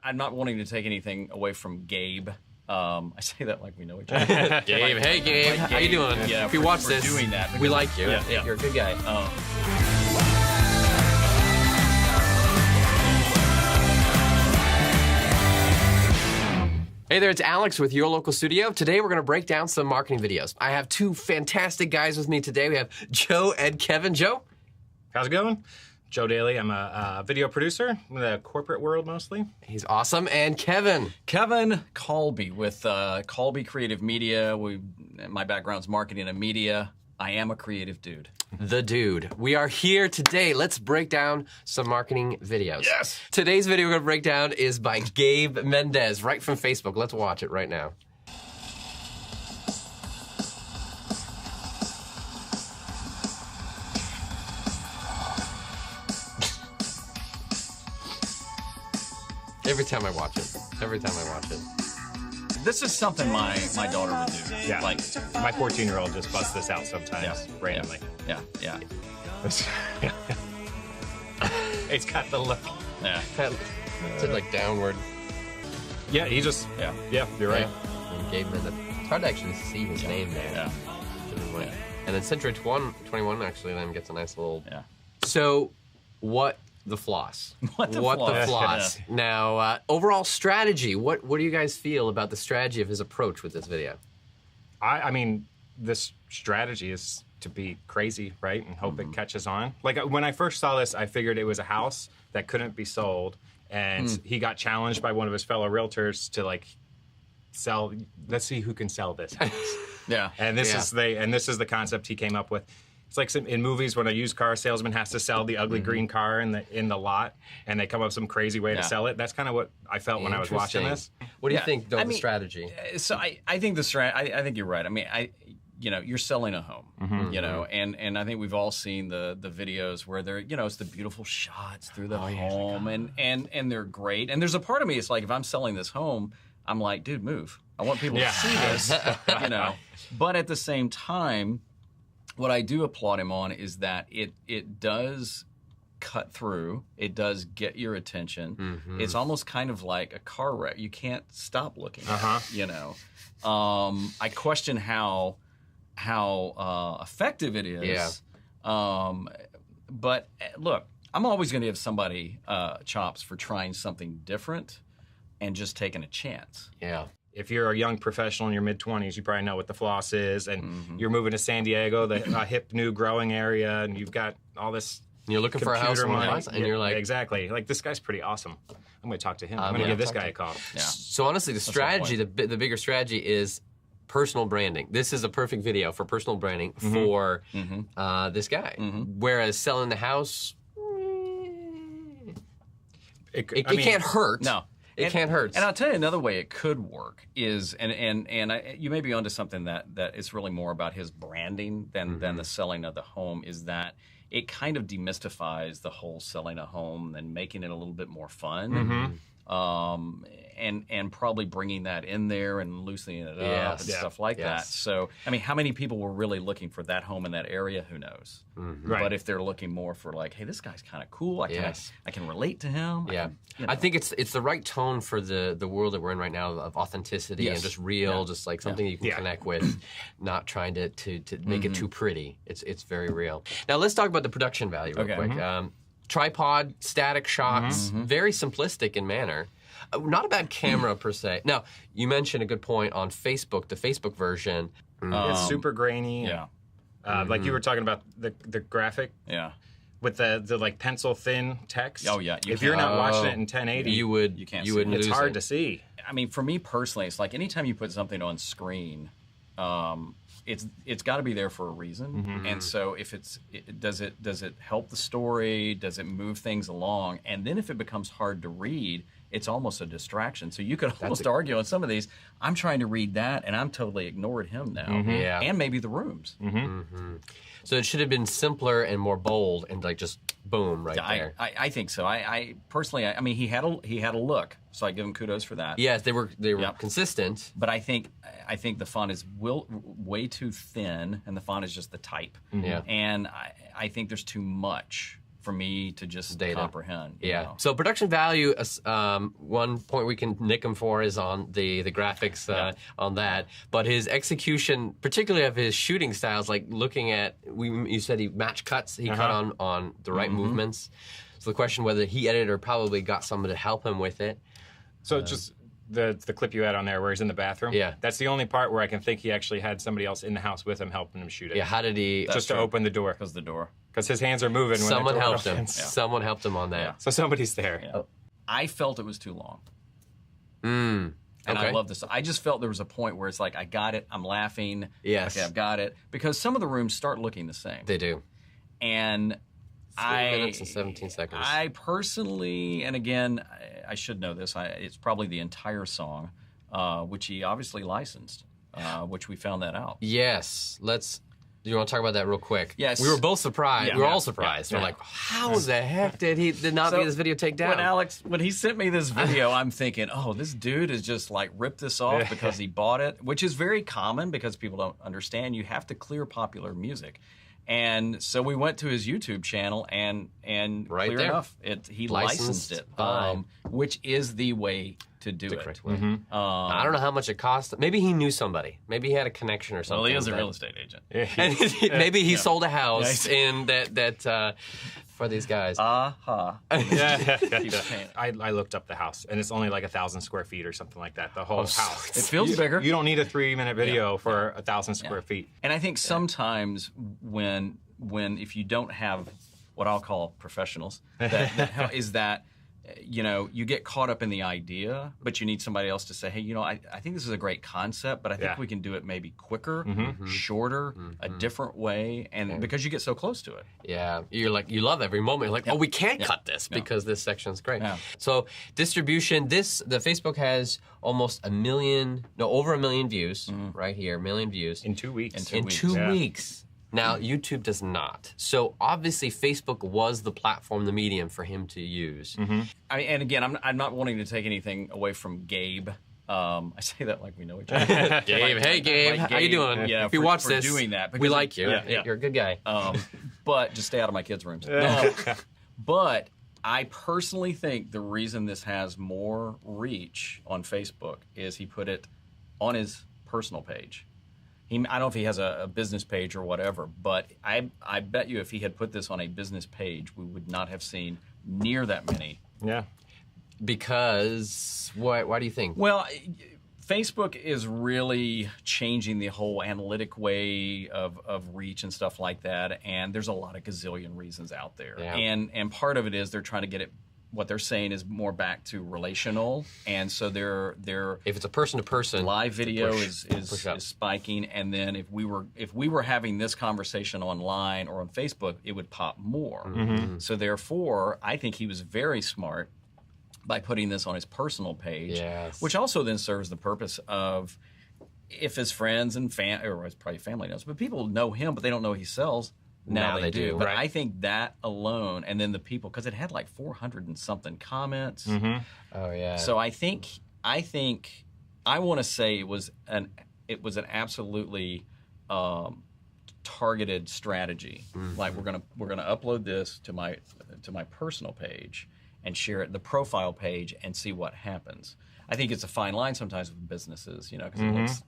I'm not wanting to take anything away from Gabe. I say that like we know each other. Gabe, hey Gabe, how you doing? Yeah, if you watch this, doing that we like you. Yeah. You're a good guy. Hey there, it's Alex with Your Local Studio. Today we're going to break down some marketing videos. I have two fantastic guys with me today. We have Joe and Kevin. Joe? How's it going? Joe Daly. I'm a video producer in the corporate world mostly. He's awesome. And Kevin? Kevin Colby with Colby Creative Media. My background's marketing and media. I am a creative dude. The dude. We are here today. Let's break down some marketing videos. Yes! Today's video we're going to break down is by Gabe Mendez, right from Facebook. Let's watch it right now. Every time I watch it. Every time I watch it. This is something my daughter would do. Yeah, Like, my 14-year-old just busts this out sometimes randomly. yeah. It's got the look. Yeah. It's like downward. Yeah, he just. Yeah. Yeah, you're right. And Gabe Mendez. It's hard to actually see his name there. Yeah. And then Century 21 actually then gets a nice little. Yeah. So, what the floss? What the floss? Yeah. Now, overall strategy. What do you guys feel about the strategy of his approach with this video? I mean, this strategy is to be crazy, right? And hope it catches on. Like, when I first saw this, I figured it was a house that couldn't be sold. And he got challenged by one of his fellow realtors to, like, sell. Let's see who can sell this house. Yeah. And this is the concept he came up with. It's like in movies when a used car salesman has to sell the ugly green car in the lot, and they come up with some crazy way to sell it. That's kind of what I felt when I was watching this. What do you think, though, the strategy? So I think the strategy. I think you're right. I mean, you're selling a home, and I think we've all seen the videos where they're, it's the beautiful shots through the home, and they're great. And there's a part of me, it's like, if I'm selling this home, I'm like, dude, move. I want people to see this, But at the same time, what I do applaud him on is that it does cut through. It does get your attention. It's almost kind of like a car wreck. You can't stop looking at it, I question how effective it is. But look, I'm always going to give somebody chops for trying something different and just taking a chance. Yeah. If you're a young professional in your mid-20s, you probably know what the floss is, and you're moving to San Diego, a hip, new, growing area, and you've got all this. You're looking for a house, and you're like, exactly, like, this guy's pretty awesome. I'm going to talk to him. I'm going to give this guy a call. Yeah. So honestly, the strategy, the bigger strategy is personal branding. This is a perfect video for personal branding for this guy. Whereas selling the house, it can't hurt. No. It can't hurt. And I'll tell you another way it could work is, you may be onto something that is really more about his branding than the selling of the home, is that it kind of demystifies the whole selling a home and making it a little bit more fun. And probably bringing that in there and loosening it up and stuff like that. So, I mean, how many people were really looking for that home in that area? Who knows? Right. But if they're looking more for like, hey, this guy's kind of cool. I can relate to him. Yeah. I think it's the right tone for the world that we're in right now of authenticity and just real, just like something you can connect with, not trying to make it too pretty. It's very real. Now let's talk about the production value real quick. Tripod, static shots, very simplistic in manner. Not a bad camera per se. Now, you mentioned a good point on Facebook, the Facebook version. It's super grainy. Yeah. Like you were talking about the graphic. Yeah. With the like pencil thin text. Oh yeah. If you're not watching it in 1080, you wouldn't it's lose hard it. to see. I mean, for me personally, it's like anytime you put something on screen, it's got to be there for a reason. And so if does it help the story? Does it move things along? And then if it becomes hard to read, it's almost a distraction. So you could almost argue on some of these, I'm trying to read that, and I'm totally ignoring him now. And maybe the rooms. So it should have been simpler and more bold, and like just boom right there. I think so. I personally, I mean, he had a look, so I give him kudos for that. Yes, they were consistent. But I think the font is way too thin, and the font is just the type. Yeah. And I think there's too much for me to just comprehend. Yeah. You know? So production value, one point we can nick him for is on the graphics on that, but his execution, particularly of his shooting styles, like looking at, you said he match cuts, he cut on the right movements. So the question whether he edited or probably got someone to help him with it. So just the clip you had on there where he's in the bathroom. Yeah. That's the only part where I can think he actually had somebody else in the house with him helping him shoot it. Yeah, how did he... Just to open the door. Because his hands are moving when someone the door helped him. opens. Someone helped him on that. Yeah. So somebody's there. Yeah. I felt it was too long. And I love this. I just felt there was a point where it's like, I got it, I'm laughing. Yes. Okay, I've got it. Because some of the rooms start looking the same. They do. And 3 minutes and 17 seconds. I personally, and again, I should know this, it's probably the entire song, which he obviously licensed, which we found that out. Yes. Do you want to talk about that real quick? Yes. We were both surprised. Yeah. We were all surprised. We're like, how the heck did not get this video taken down? When he sent me this video, I'm thinking, oh, this dude is just like ripped this off because he bought it, which is very common because people don't understand. You have to clear popular music. And so we went to his YouTube channel, and right clear there. enough, he licensed it, which is the way to do it. Correct way. I don't know how much it cost. Maybe he knew somebody. Maybe he had a connection or something. Well, he is a real estate agent. And maybe he sold a house in that for these guys. I looked up the house, and it's only like 1,000 square feet or something like that. The whole house. It feels bigger. You don't need a 3-minute video for 1,000 square feet. And I think sometimes when if you don't have what I'll call professionals, you get caught up in the idea, but you need somebody else to say, hey, I think this is a great concept, but I think we can do it maybe quicker, shorter, a different way, and because you get so close to it. Yeah, you love every moment. You're like, oh, we can't cut this because this section's great. Yeah. So distribution, the Facebook has almost over 1 million views right here, 1 million views. In 2 weeks. In 2 weeks. Now, YouTube does not. So obviously, Facebook was the platform, the medium for him to use. And again, I'm not wanting to take anything away from Gabe. I say that like we know each other. Gabe, hey Gabe, how you doing? Yeah, if you watch this, doing that, we like you. You're a good guy. But just stay out of my kids' rooms. But I personally think the reason this has more reach on Facebook is he put it on his personal page. I don't know if he has a business page or whatever, but I bet you if he had put this on a business page, we would not have seen near that many. Yeah. Because, why do you think? Well, Facebook is really changing the whole analytic way of reach and stuff like that, and there's a lot of gazillion reasons out there. Yeah. And part of it is they're trying to get it, what they're saying is more back to relational, and so they're if it's a person-to-person, live video is spiking, and then if we were having this conversation online or on Facebook, it would pop more. So therefore, I think he was very smart by putting this on his personal page, which also then serves the purpose of if his friends and or his probably family knows, but people know him, but they don't know he sells. Now they do. But I think that alone, and then the people, because it had like 400 and something comments. Oh yeah. So I think I want to say it was an absolutely targeted strategy. Like we're gonna upload this to my personal page and share it, the profile page, and see what happens. I think it's a fine line sometimes with businesses, because it looks,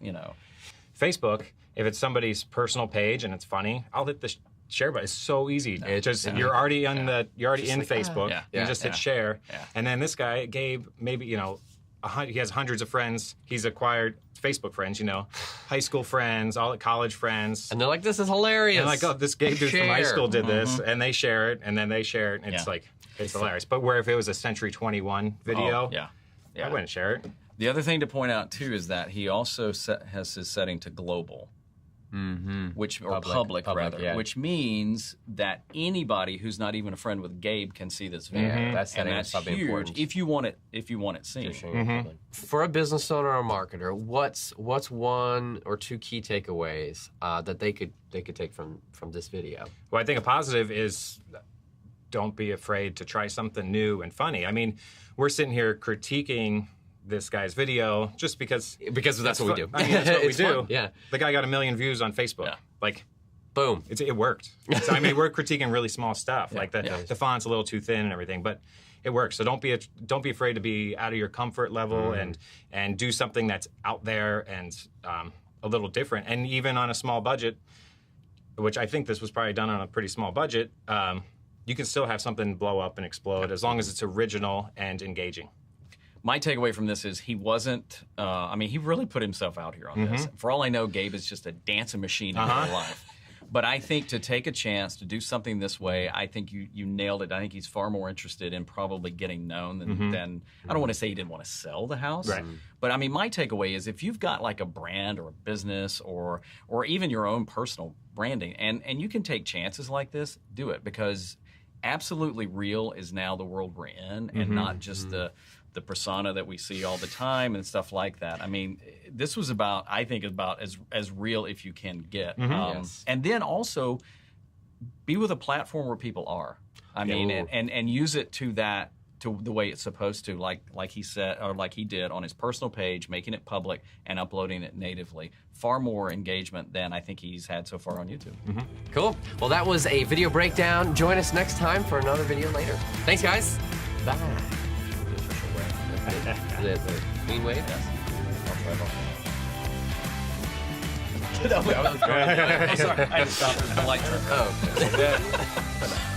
Facebook, if it's somebody's personal page and it's funny, I'll hit the share button. It's so easy. You're already in Facebook. You just hit share, and then this guy Gabe, maybe he has hundreds of friends. He's acquired Facebook friends, high school friends, all college friends, and they're like, "This is hilarious." And like, oh, this Gabe dude from high school did this, and they share it, and then they share it, and it's like it's hilarious. But where if it was a Century 21 video, I wouldn't share it. The other thing to point out too is that he also has his setting to global. Which public rather, which means that anybody who's not even a friend with Gabe can see this video. That's huge. Important. If you want it seen. For a business owner or a marketer, what's one or two key takeaways that they could take from this video? Well, I think a positive is don't be afraid to try something new and funny. I mean, we're sitting here critiquing this guy's video because that's what we do. I mean, that's what we do. Fun. Yeah, the guy got 1 million views on Facebook. Like, Boom. It worked. So, I mean, we're critiquing really small stuff, like the font's a little too thin and everything, but it works. So don't be afraid to be out of your comfort level and do something that's out there and a little different. And even on a small budget, which I think this was probably done on a pretty small budget, you can still have something blow up and explode as long as it's original and engaging. My takeaway from this is he wasn't, he really put himself out here on this. For all I know, Gabe is just a dancing machine in real life. But I think to take a chance to do something this way, I think you nailed it. I think he's far more interested in probably getting known than I don't want to say he didn't want to sell the house. Right. But I mean, my takeaway is if you've got like a brand or a business or even your own personal branding and you can take chances like this, do it, because absolutely real is now the world we're in and not just the persona that we see all the time and stuff like that. I mean, this was about, I think, about as real if you can get. And then also be with a platform where people are. I mean, and use it to the way it's supposed to, like he said, or like he did on his personal page, making it public and uploading it natively. Far more engagement than I think he's had so far on YouTube. Cool. Well, that was a video breakdown. Join us next time for another video later. Thanks, guys. Bye. The clean wave? Yes. Oh, sorry. I had to stop. The light turned. Oh, okay.